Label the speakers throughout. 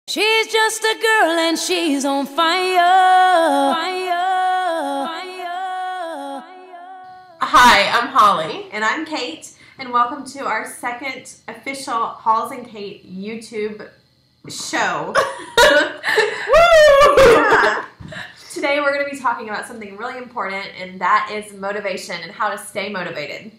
Speaker 1: She's just a girl and she's on fire.
Speaker 2: Hi, I'm Holly.
Speaker 3: And I'm Kate, and welcome to our second official Halls and Kate YouTube show. Yeah. Today we're going to be talking about something really important, and that is motivation and how to stay motivated.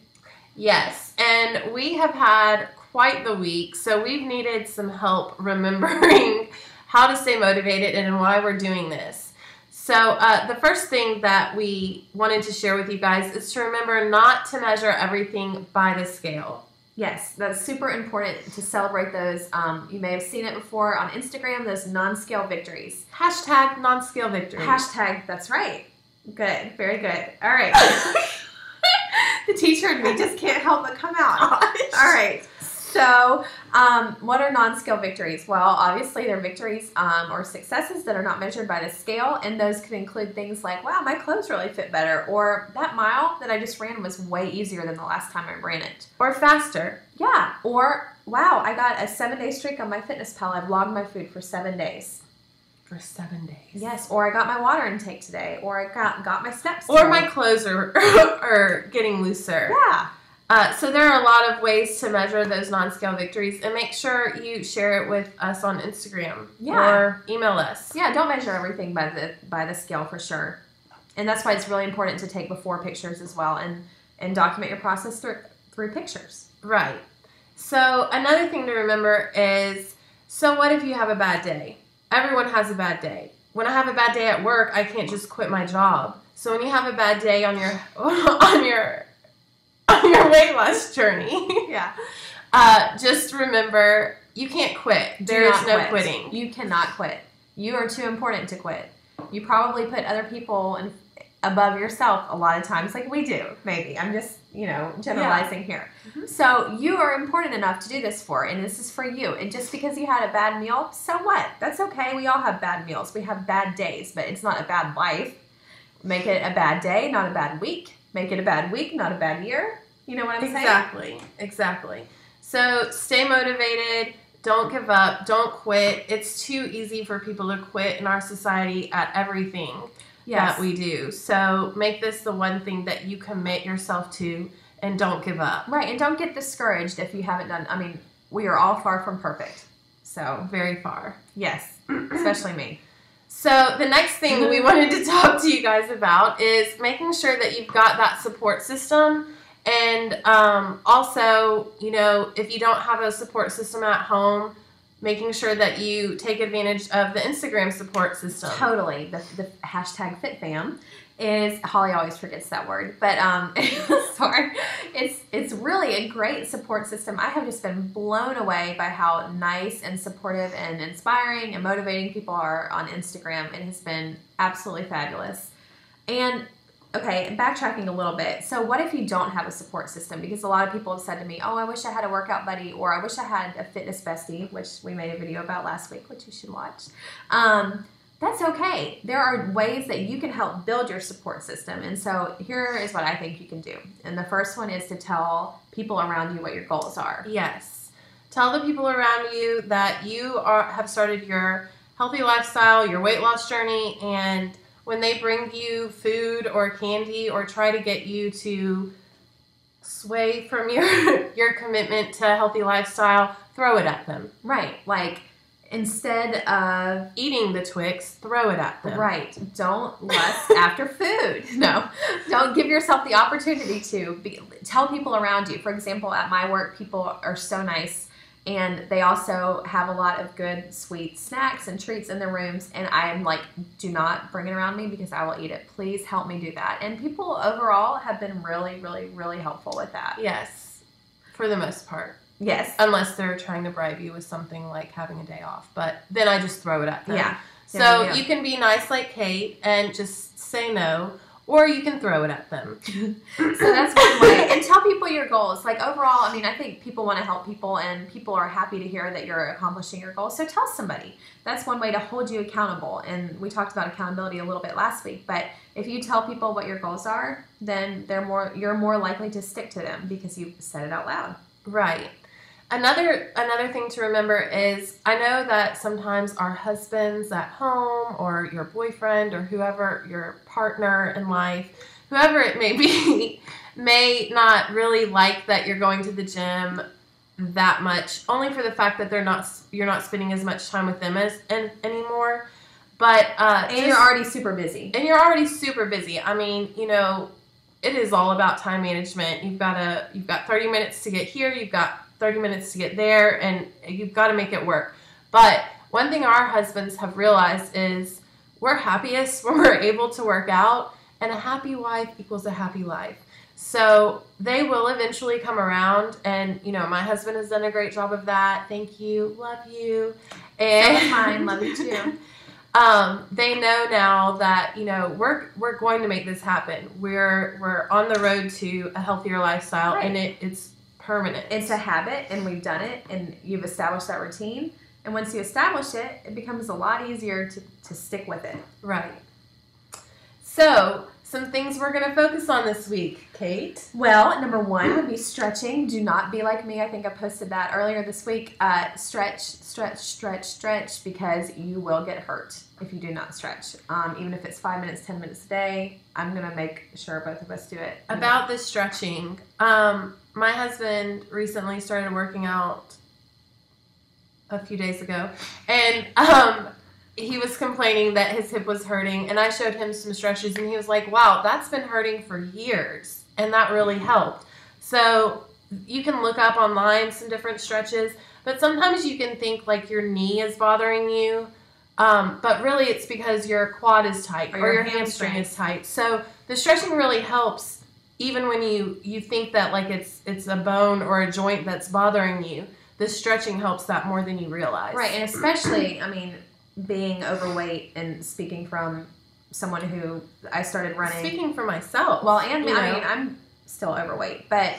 Speaker 2: Yes, and we have had quite the week, so we've needed some help remembering how to stay motivated and why we're doing this. So the first thing that we wanted to share with you guys is to remember not to measure everything by the scale.
Speaker 3: Yes, that's super important to celebrate those. You may have seen it before on Instagram, those non-scale victories.
Speaker 2: Hashtag non-scale victories.
Speaker 3: Hashtag, that's right. Good, very good. All right. The teacher and me just can't help but come out. All right. So, what are non-scale victories? Well, obviously they're victories or successes that are not measured by the scale, and those could include things like, wow, my clothes really fit better, or that mile that I just ran was way easier than the last time I ran it.
Speaker 2: Or faster.
Speaker 3: Yeah, or wow, I got a 7-day streak on my fitness pal. I've logged my food for 7 days.
Speaker 2: For 7 days.
Speaker 3: Yes, or I got my water intake today, or I got my steps
Speaker 2: Or
Speaker 3: today.
Speaker 2: my clothes are getting looser.
Speaker 3: Yeah.
Speaker 2: So there are a lot of ways to measure those non-scale victories, and make sure you share it with us on Instagram or email us.
Speaker 3: Yeah, don't measure everything by the scale for sure. And that's why it's really important to take before pictures as well and document your process through pictures.
Speaker 2: Right. So another thing to remember is, so what if you have a bad day? Everyone has a bad day. When I have a bad day at work, I can't just quit my job. So when you have a bad day on your weight loss journey,
Speaker 3: Yeah.
Speaker 2: just remember you can't quit. There's no quitting.
Speaker 3: You cannot quit. You are too important to quit. You probably put other people above yourself a lot of times, like we do, maybe. I'm just, generalizing here. Mm-hmm. So you are important enough to do this for, and this is for you. And just because you had a bad meal, so what? That's okay. We all have bad meals. We have bad days, but it's not a bad life. Make it a bad day, not a bad week. Make it a bad week, not a bad year. You know what I'm saying?
Speaker 2: Exactly. So stay motivated. Don't give up. Don't quit. It's too easy for people to quit in our society at everything that we do. So make this the one thing that you commit yourself to, and don't give up.
Speaker 3: Right, and don't get discouraged if you haven't done. I mean, we are all far from perfect. So
Speaker 2: very far.
Speaker 3: Yes, especially me.
Speaker 2: So the next thing we wanted to talk to you guys about is making sure that you've got that support system. And also, if you don't have a support system at home, making sure that you take advantage of the Instagram support system.
Speaker 3: Totally. The hashtag FitFam is, Holly always forgets that word, but sorry. It's really a great support system. I have just been blown away by how nice and supportive and inspiring and motivating people are on Instagram. It has been absolutely fabulous. And okay, backtracking a little bit. So what if you don't have a support system? Because a lot of people have said to me, oh, I wish I had a workout buddy, or I wish I had a fitness bestie, which we made a video about last week, which you should watch. That's okay. There are ways that you can help build your support system. And so here is what I think you can do. And the first one is to tell people around you what your goals are.
Speaker 2: Yes. Tell the people around you that you have started your healthy lifestyle, your weight loss journey, and when they bring you food or candy or try to get you to sway from your commitment to a healthy lifestyle, throw it at them.
Speaker 3: Right. Like, instead of
Speaker 2: eating the Twix, throw it at them.
Speaker 3: Right. Don't lust after food. No. Don't give yourself the opportunity to tell people around you. For example, at my work, people are so nice. And they also have a lot of good sweet snacks and treats in their rooms. And I'm like, do not bring it around me because I will eat it. Please help me do that. And people overall have been really, really, really helpful with that.
Speaker 2: Yes. For the most part.
Speaker 3: Yes.
Speaker 2: Unless they're trying to bribe you with something like having a day off. But then I just throw it at them.
Speaker 3: Yeah.
Speaker 2: So you can be nice like Kate and just say no. Or you can throw it at them.
Speaker 3: So that's one way. And tell people your goals. Like overall, I mean, I think people want to help people, and people are happy to hear that you're accomplishing your goals. So tell somebody. That's one way to hold you accountable. And we talked about accountability a little bit last week. But if you tell people what your goals are, then you're more likely to stick to them because you said it out loud.
Speaker 2: Right. Another thing to remember is, I know that sometimes our husbands at home, or your boyfriend, or whoever, your partner in life, whoever it may be, may not really like that you're going to the gym that much, only for the fact that you're not spending as much time with them anymore. But
Speaker 3: you're already super busy.
Speaker 2: I mean, it is all about time management. You've got 30 minutes to get here, you've got 30 minutes to get there, and you've got to make it work. But one thing our husbands have realized is we're happiest when we're able to work out, and a happy wife equals a happy life. So they will eventually come around, and my husband has done a great job of that. Thank you, love you. And
Speaker 3: so is mine, love you too.
Speaker 2: They know now that we're going to make this happen. We're on the road to a healthier lifestyle,
Speaker 3: right.
Speaker 2: and it's permanent.
Speaker 3: It's a habit, and we've done it, and you've established that routine. And once you establish it, it becomes a lot easier to stick with it.
Speaker 2: Right. So, some things we're going to focus on this week, Kate.
Speaker 3: Well, number one would be stretching. Do not be like me. I think I posted that earlier this week. Stretch, because you will get hurt if you do not stretch. Even if it's 5 minutes, 10 minutes a day, I'm going to make sure both of us do it.
Speaker 2: About the stretching, my husband recently started working out a few days ago, and he was complaining that his hip was hurting, and I showed him some stretches, and he was like, wow, that's been hurting for years, and that really helped. So you can look up online some different stretches, but sometimes you can think like your knee is bothering you, but really it's because your quad is tight or your hamstring is tight. So the stretching really helps, even when you think that like it's a bone or a joint that's bothering you. The stretching helps that more than you realize.
Speaker 3: Right, and especially, being overweight, and speaking from someone who I started running.
Speaker 2: Speaking for myself.
Speaker 3: Well, and I'm still overweight, but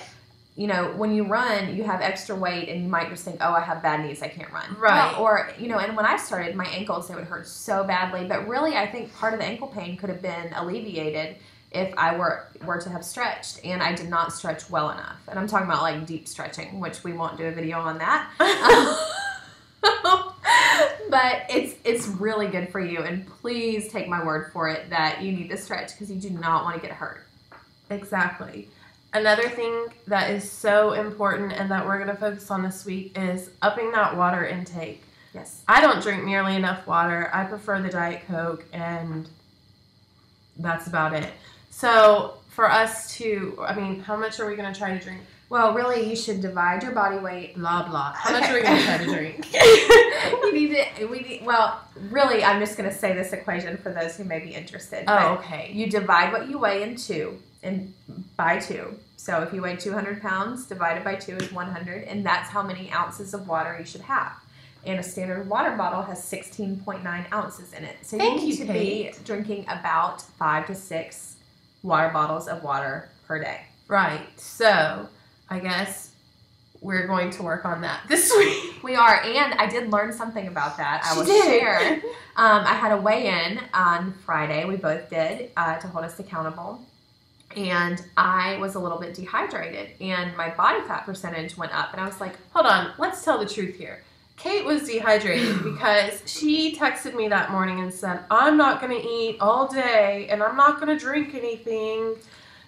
Speaker 3: when you run, you have extra weight, and you might just think, oh, I have bad knees, I can't run.
Speaker 2: Right.
Speaker 3: Well, or and when I started, my ankles, they would hurt so badly, but really, I think part of the ankle pain could have been alleviated if I were to have stretched, and I did not stretch well enough. And I'm talking about like deep stretching, which we won't do a video on that. But it's really good for you, and please take my word for it that you need to stretch, because you do not want to get hurt.
Speaker 2: Exactly. Another thing that is so important and that we're going to focus on this week is upping that water intake.
Speaker 3: Yes.
Speaker 2: I don't drink nearly enough water. I prefer the Diet Coke, and that's about it. So for us to, how much are we going to try to drink?
Speaker 3: Well, really, you should divide your body weight.
Speaker 2: Blah, blah. How much are we going to try to drink?
Speaker 3: Well, really, I'm just going to say this equation for those who may be interested.
Speaker 2: Oh, okay.
Speaker 3: You divide what you weigh by 2. So if you weigh 200 pounds, divided by 2 is 100, and that's how many ounces of water you should have. And a standard water bottle has 16.9 ounces in it. So you need to be drinking about 5 to 6 water bottles of water per day.
Speaker 2: Right. So I guess we're going to work on that this week.
Speaker 3: We are, and I did learn something about that. I will share. I had a weigh-in on Friday. We both did, to hold us accountable. And I was a little bit dehydrated, and my body fat percentage went up. And I was like,
Speaker 2: hold on, let's tell the truth here. Kate was dehydrated because she texted me that morning and said, I'm not going to eat all day, and I'm not going to drink anything,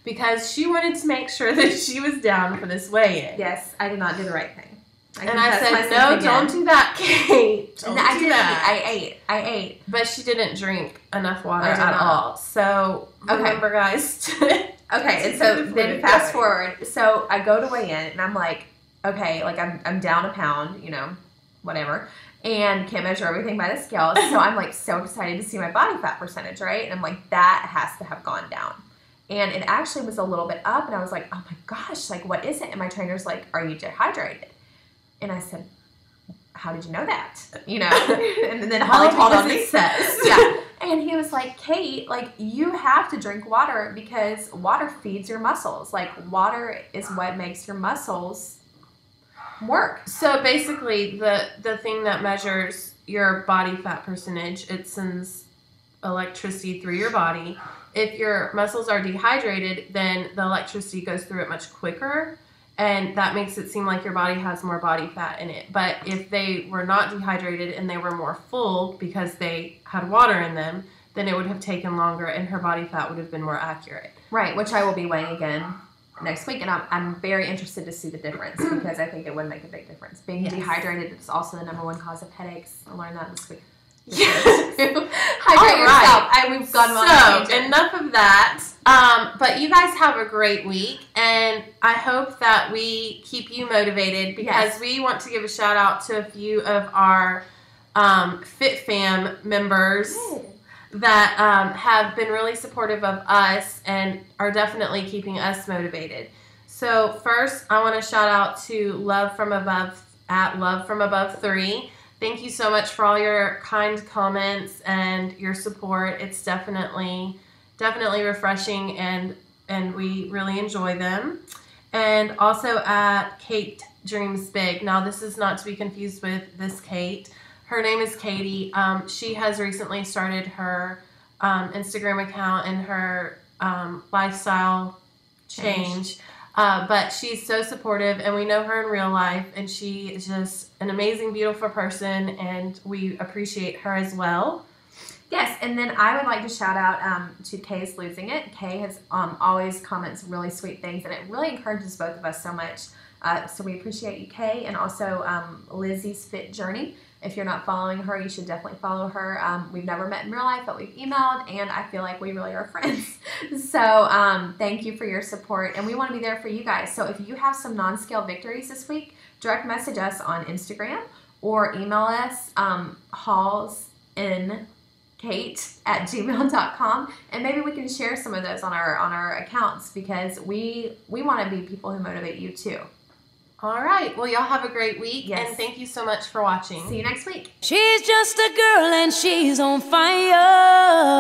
Speaker 2: because she wanted to make sure that she was down for this weigh-in.
Speaker 3: Yes, I did not do the right thing.
Speaker 2: I said, no, don't do that, Kate. Don't do that.
Speaker 3: I ate.
Speaker 2: But she didn't drink enough water at all. So, remember, guys.
Speaker 3: Okay, and so then fast forward. So I go to weigh in, and I'm like, okay, like I'm down a pound, whatever, and can't measure everything by the scale. So I'm like so excited to see my body fat percentage, right? And I'm like, that has to have gone down. And it actually was a little bit up, and I was like, oh my gosh, like what is it? And my trainer's like, are you dehydrated? And I said, how did you know that? And then Holly told on me. Yeah. And he was like, Kate, like you have to drink water, because water feeds your muscles. Like water is what makes your muscles work.
Speaker 2: So basically the thing that measures your body fat percentage, it sends electricity through your body. If your muscles are dehydrated, then the electricity goes through it much quicker, and that makes it seem like your body has more body fat in it. But if they were not dehydrated and they were more full because they had water in them, then it would have taken longer and her body fat would have been more accurate.
Speaker 3: Right, which I will be weighing again next week, and I'm very interested to see the difference because I think it would make a big difference. Being dehydrated is also the #1 cause of headaches. I learned that this week.
Speaker 2: Yes.
Speaker 3: Hydrate yourself. We've gone well.
Speaker 2: So, enough of that. But you guys have a great week, and I hope that we keep you motivated because we want to give a shout out to a few of our Fit Fam members that have been really supportive of us and are definitely keeping us motivated. So first, I want to shout out to Love From Above at Love From Above 3. Thank you so much for all your kind comments and your support. It's definitely refreshing, and we really enjoy them. And also at Cate Dreams Big. Now, this is not to be confused with this Kate. Her name is Katie. She has recently started her Instagram account and her lifestyle change. But she's so supportive, and we know her in real life, and she is just an amazing, beautiful person, and we appreciate her as well.
Speaker 3: Yes, and then I would like to shout out to Kay's Losing It. Kay has always comments really sweet things, and it really encourages both of us so much. So we appreciate you, Kay, and also Lizzie's Fit Journey. If you're not following her, you should definitely follow her. We've never met in real life, but we've emailed, and I feel like we really are friends. So thank you for your support, and we want to be there for you guys. So if you have some non-scale victories this week, direct message us on Instagram or email us hallsinkate@gmail.com, and maybe we can share some of those on our accounts because we want to be people who motivate you too.
Speaker 2: All right. Well, y'all have a great week, and thank you so much for watching.
Speaker 3: See you next week.
Speaker 1: She's just a girl and she's on fire.